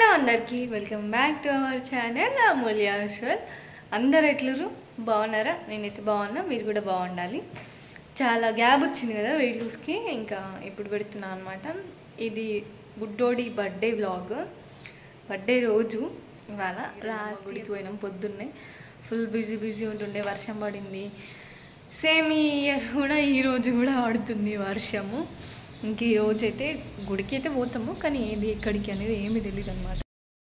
Hello అందరికీ welcome back to our channel Amulya Vishwal. అందరు ఎట్లరు బాగున్నారా? నేనైతే బాగున్నా, మీరు కూడా బాగుండాలి. చాలా గ్యాప్ వచ్చింది కదా వీడియోస్కి, ఇంకా ఇప్పుడు పెడుతున్నాను అనమాట. ఇది బుడ్డోడి బర్త్డే వ్లాగ్. బర్త్డే రోజు ఇవాళ రాజుడికి పోయినాం. పొద్దున్నే ఫుల్ బిజీ ఉంటుండే, వర్షం పడింది. సేమ్ ఈ ఇయర్ కూడా ఈరోజు కూడా పడుతుంది వర్షము. ఇంక ఈరోజు అయితే గుడికి అయితే పోతాము, కానీ ఏది ఎక్కడికి అనేది ఏమీ తెలియదు అనమాట.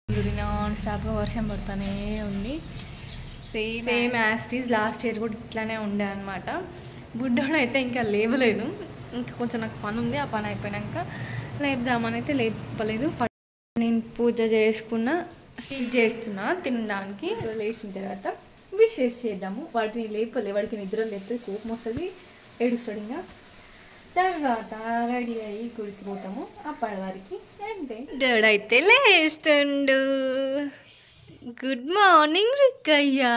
ఇది నాన్ స్టాప్గా వర్షం పడుతూనే ఉంది. సేమ్ యాస్టీస్ లాస్ట్ ఇయర్ కూడా ఇట్లానే ఉండే అనమాట. బుడ్డోడు అయితే ఇంకా లేవలేదు, ఇంకా కొంచెం నాకు పని ఉంది. ఆ పని అయిపోయాక లేపుదామని అయితే లేపలేదు. నేను పూజ చేసుకున్న, స్టిచ్ చేస్తున్నా తినడానికి. లేచిన తర్వాత విషెస్ చేద్దాము. వాటిని లేపలే, వాడికి నిద్ర లేకపోతే కోపం వస్తుంది, ఏడుస్తాడు. ఇంకా తర్వాత రెడీ అయ్యి గుడికి పోతాము. అప్పటి వరకు అంటే డాడ్ అయితే లేస్తుండు. గుడ్ మార్నింగ్ రిక్కయ్యా.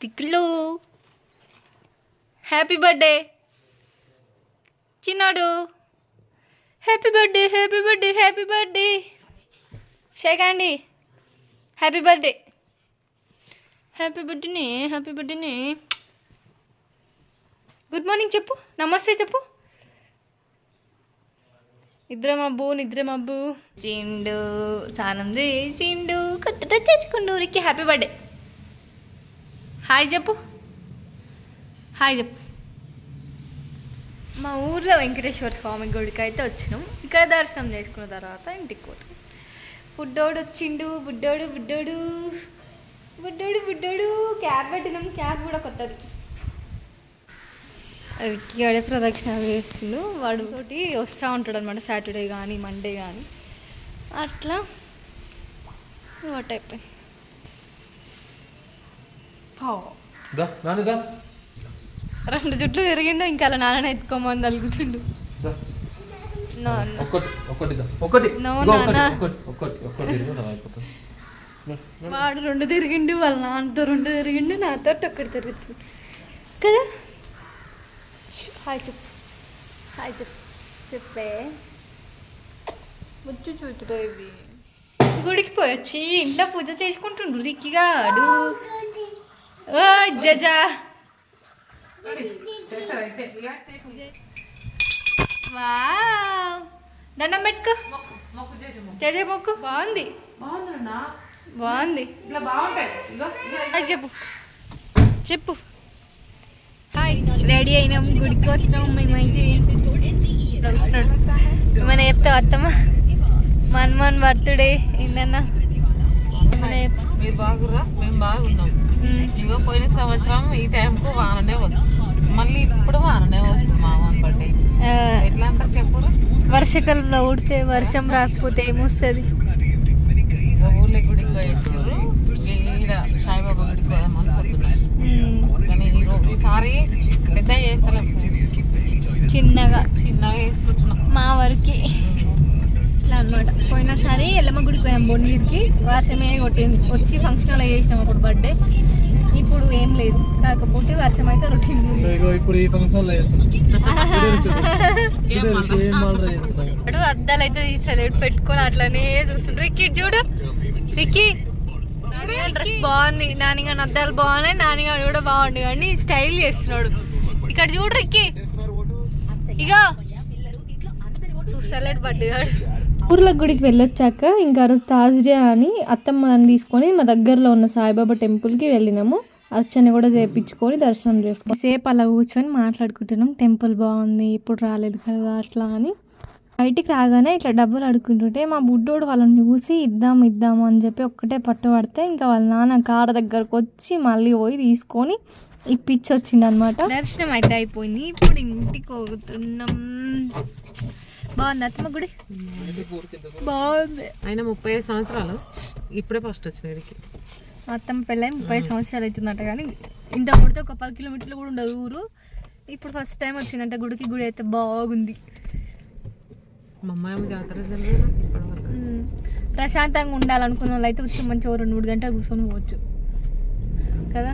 తిక్కులు హ్యాపీ బర్త్డే చిన్నాడు. Happy birthday happy birthday happy birthday. Shake అండి. హ్యాపీ బర్త్డే హ్యాపీ బర్త్డేనే హ్యాపీ బర్త్డేనే. గుడ్ మార్నింగ్ చెప్పు, నమస్తే చెప్పు. నిద్ర మబ్బు చిండు, స్నానం చేసిండు, కట్టట చేసుకుండు. Riki happy birthday. హాయ్ చెప్పు, హాయ్ చెప్పు. మా ఊర్లో వెంకటేశ్వర స్వామి గుడికి అయితే వచ్చినాం. ఇక్కడ దర్శనం చేసుకున్న తర్వాత ఇంటికి పోతాం. బుడ్డోడు వచ్చిండు. బుడ్డోడు క్యాబ్ పెట్టినాం. క్యాబ్ కూడా కొత్తది. వాడే ప్రదక్షిణ వేస్తుండు. వాడు తోటి వస్తూ ఉంటాడు అనమాట, సాటర్డే కానీ మండే కానీ అట్లా. వాట్ అయిపోయి 2 జుట్లు తిరిగిండు. ఇంకా అలా నాన్న ఎత్తుకోమని తలుగుతుండు. వాడు 2 తిరిగిండు, వాళ్ళ నాన్నతో 2 తిరిగిండు, నాతో 1 తిరుగుతుండు కదా. హాయ్ చెప్పు, హాయ్ చెప్పు, చెప్పే. ముచ్చు చూతుడు. ఇవి గుడికి పోయొచ్చి ఇంట్లో పూజ చేసుకుంటుండ్రు రిక్కిగాడు. ఓ జజా వావ్, దండం పెట్టుకో. జజ మొక్కు. బాగుంది చెప్పు. హాయ్, రెడీ అయినాం, గుడికి వచ్చినాం. మేమైతే ఏమైనా చెప్తావు అత్తమ్మ? మన్మోహన్ బర్త్డే ఏందన్నా? మీరు బాగుర్రా? మేము బాగున్నాం. ఇగో పోయిన సంవత్సరం ఈ టైంకు వాననే వస్తుంది, మళ్ళీ ఇప్పుడు వాననే వస్తుంది. మా బర్త్డే ఎట్లా అంటారు చెప్పు? వర్షాకాలంలో ఉడితే వర్షం రాకపోతే ఏమొస్తుంది? ఊళ్ళో గుడికి పోయొచ్చారు, ఈడ సాయిబాబా గుడికి పోదాం అనుకుంటున్నాం. కానీ ఈసారి పెద్ద చేస్తలేం, చిన్నగా వేసుకుంటున్నాం మా వరకు ఇట్లా అనమాట. పోయినసారి ఎల్లమ్మ గుడికి పోయాం బొండికి, వర్షమే కొట్టింది. వచ్చి ఫంక్షన్ అలా చేసినాం అప్పుడు బర్త్డే. ఇప్పుడు ఏం లేదు, కాకపోతే వర్షం అయితే రొటీన్. అద్దాలు అయితే తీసలేడు, పెట్టుకొని అట్లానే చూస్తుండ్రు. రిక్కి చూడు, రిక్కి డ్రెస్ బాగుంది, నానిగాని అద్దాలు బాగున్నాయి, నానిగాడు కూడా బాగుంది, కానీ స్టైల్ చేస్తున్నాడు. ఇక్కడ చూడు రిక్కి, ఇగో చూస్తలేడు బడ్డీగాడు. ఊర్ల గుడికి వెళ్ళొచ్చాక ఇంకా రోజు థర్స్డే అని అత్తమ్మని తీసుకొని మా దగ్గరలో ఉన్న సాయిబాబా టెంపుల్కి వెళ్ళినాము. అర్చన కూడా చేయించుకొని దర్శనం చేసుకున్నాం. సేపు అలా కూర్చొని మాట్లాడుకుంటున్నాం. టెంపుల్ బాగుంది, ఇప్పుడు రాలేదు కదా అట్లా అని. బయటికి రాగానే ఇట్లా డబ్బులు అడుగుతుంటే మా బుడ్డోడు వాళ్ళని చూసి ఇద్దాము అని చెప్పి ఒక్కటే పట్టుబడితే ఇంకా వాళ్ళ నాన్న కార్ దగ్గరకు వచ్చి మళ్ళీ పోయి తీసుకొని ఇప్పించి వచ్చిండు అనమాట. దర్శనం అయితే అయిపోయింది, ఇప్పుడు ఇంటికి పోతున్నాం. బాగుంది అత్తమ్మ గుడి? బాగుంది. ఆయన 35 సంవత్సరాలు, ఇప్పుడే ఫస్ట్ వచ్చిన అత్తమ్మ పెళ్ళై 30 సంవత్సరాలు అవుతుందట. కానీ ఇంత కొడితే ఒక 10 కిలోమీటర్లు కూడా ఉండదు ఊరు. ఇప్పుడు ఫస్ట్ టైం వచ్చిందంట గుడికి. గుడి అయితే బాగుంది. ప్రశాంతంగా ఉండాలనుకున్న వాళ్ళు అయితే వచ్చి మంచిగా 2-3 గంటలు కూర్చొని పోవచ్చు కదా.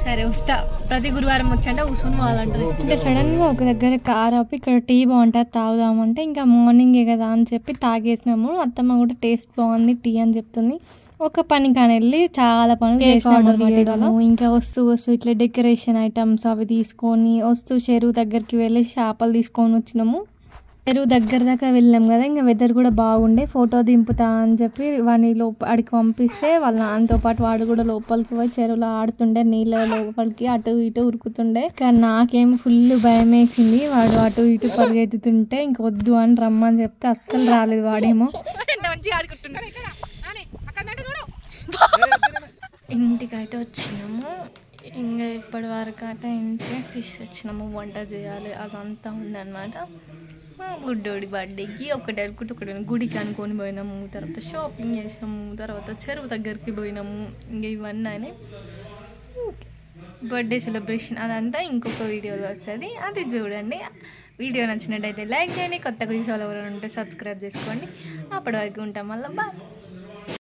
సరే వస్తా, ప్రతి గురువారం వచ్చంటే కూర్చొని పోవాలంటారు. అంటే సడన్గా ఒక దగ్గర కార్ ఆపి ఇక్కడ టీ బాగుంటుంది తాగుదామంటే ఇంకా మార్నింగే కదా అని చెప్పి తాగేసినాము. అత్తమ్మ కూడా టేస్ట్ బాగుంది టీ అని చెప్తుంది. ఒక పని కానీ వెళ్ళి చాలా పనులు చేసినాము. ఇంకా వస్తూ ఇట్లా డెకరేషన్ ఐటమ్స్ అవి తీసుకొని వస్తూ చెరువు దగ్గరికి వెళ్ళి చేపలు తీసుకొని వచ్చినాము. చెరువు దగ్గర దాకా వెళ్ళాం కదా, ఇంకా వెదర్ కూడా బాగుండే, ఫోటో దింపుతా అని చెప్పి వాడిని అడిగి పంపిస్తే వాళ్ళ నాన్నతో పాటు వాడు కూడా లోపలికి పోయి చెరువులో ఆడుతుండే, నీళ్ళ లోపలికి అటు ఇటు ఉరుకుతుండే. కానీ నాకేం ఫుల్ భయం వేసింది, వాడు అటు ఇటు పరిగెత్తుతుంటే ఇంకొద్దు అని రమ్మని చెప్తే అస్సలు రాలేదు. వాడేమో ఇంటికైతే వచ్చినాము. ఇంకా ఇప్పటి వరకు అయితే ఇంటికి ఫిష్ వచ్చినాము, వంట చేయాలి అదంతా ఉందన్నమాట. బుడ్డోడి బర్త్డేకి ఒకటి గుడికి అనుకొని పోయినాము, తర్వాత షాపింగ్ చేసినాము, తర్వాత చెరువు దగ్గరికి పోయినాము. ఇంకా ఇవన్నీ బర్త్డే సెలబ్రేషన్ అదంతా ఇంకొక వీడియోలో వస్తుంది, అది చూడండి. వీడియో నచ్చినట్టయితే లైక్ చేయండి, కొత్తగా చూసే వాళ్ళు ఎవరైనా ఉంటే సబ్స్క్రైబ్ చేసుకోండి. అప్పటి వరకు ఉంటాం, మళ్ళీ బాయ్.